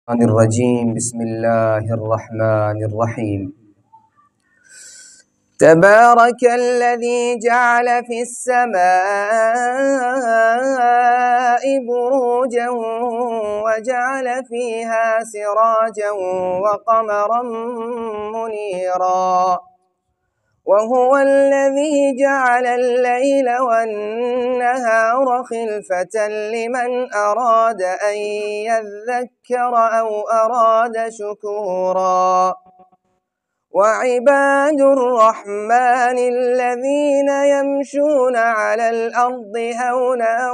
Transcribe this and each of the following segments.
الرجيم. بسم الله الرحمن الرحيم. تبارك الذي جعل في السماء بروجا وجعل فيها سراجا وقمرا منيرا وهو الذي جعل الليل والنهار خلفة لمن أراد أن يذكر أو أراد شكورا وعباد الرحمن الذين يمشون على الأرض هونا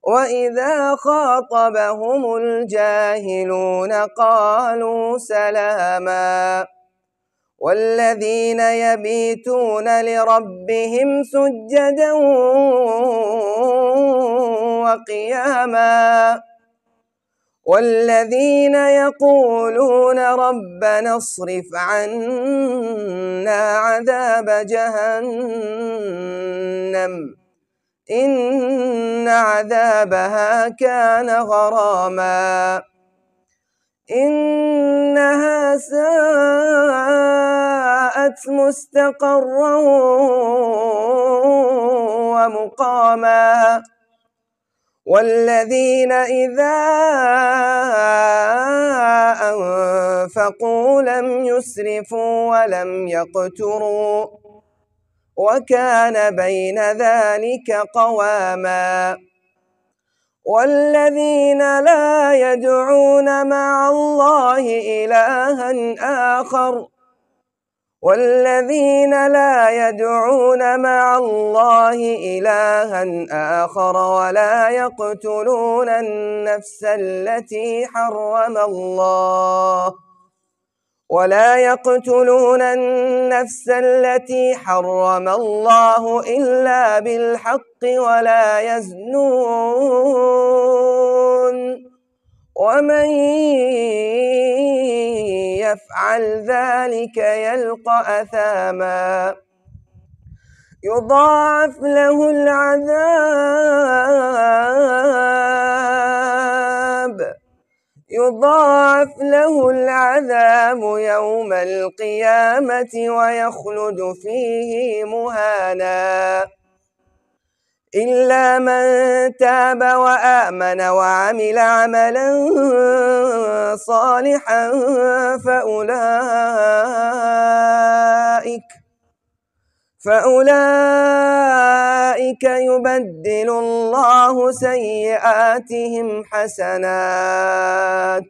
وإذا خاطبهم الجاهلون قالوا سلاما والذين يبيتون لربهم سجدا وقياما والذين يقولون ربنا اصرف عنا عذاب جهنم إن عذابها كان غراما إنها ساءت مستقرا ومقاما والذين إذا أنفقوا لم يسرفوا ولم يقتروا وكان بين ذلك قواما والذين لا يدعون مع الله إلها آخر ولا يقتلون النفس التي حرم الله إلا بالحق ولا يزنون ومن يفعل ذلك يلقى أثاما يضاعف له العذاب يوم القيامة ويخلد فيه مهانا إلا من تاب وآمن وعمل عملا صالحا فأولئك يبدل الله سيئاتهم حسنات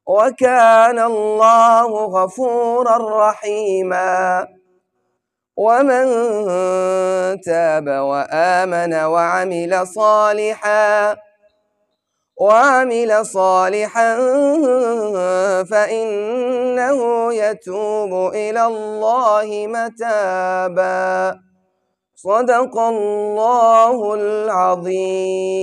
وكان الله غفورا رحيما ومن تاب وآمن وعمل صالحا فإنه يتوب إلى الله متابا صدق الله العظيم.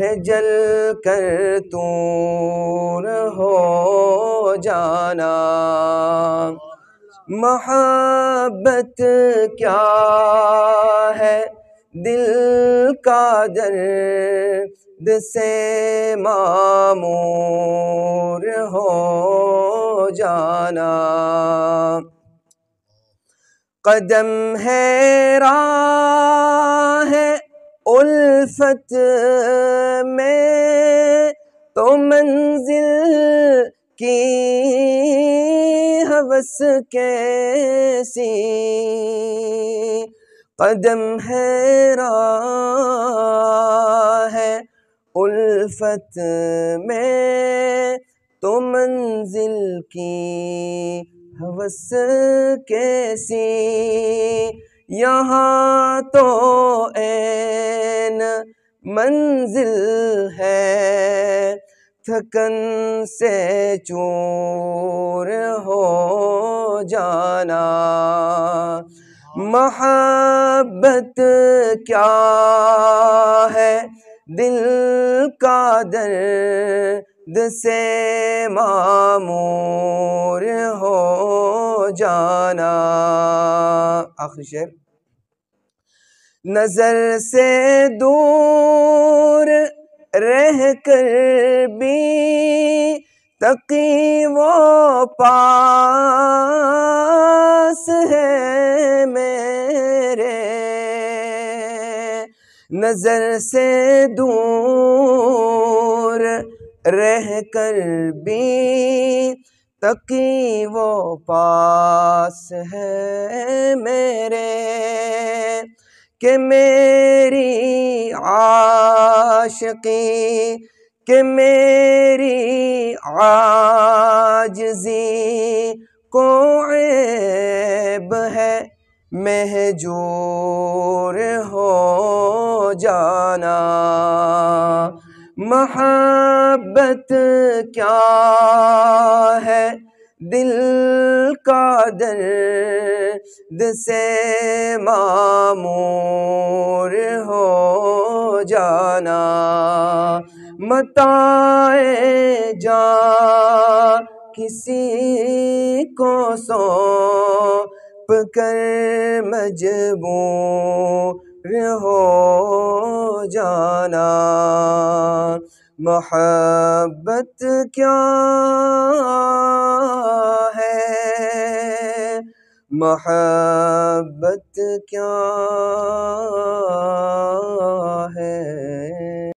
ہے جل کر طور ہو جانا۔ محبت کیا ہے دل کا درد سے معمور ہو جانا۔ قدم ہے راہ الفت میں تو منزل کی ہوس کیسی، قدم ہے راہ الفت میں تو منزل کی ہوس کیسی، یہاں تو عین منزل ہے تھکن سے چور ہو جانا۔ محبت کیا ہے دل کا درد سے معمور ہو جانا۔ آخری شعر۔ نظر سے دور رہ کر بھی تقی و پاس ہے میرے، نظر سے دور رہ کر بھی تقی و پاس ہے میرے، کہ میری عاشقی کہ میری عاجزی کو عیب ہے مہجور ہو جانا۔ محبت کیا ہے دل کا درد سے معمور ہو جانا۔ متاع جاں کسی کو سونپ کر مجبور ہو جانا۔ محبت کیا ہے، محبت کیا ہے۔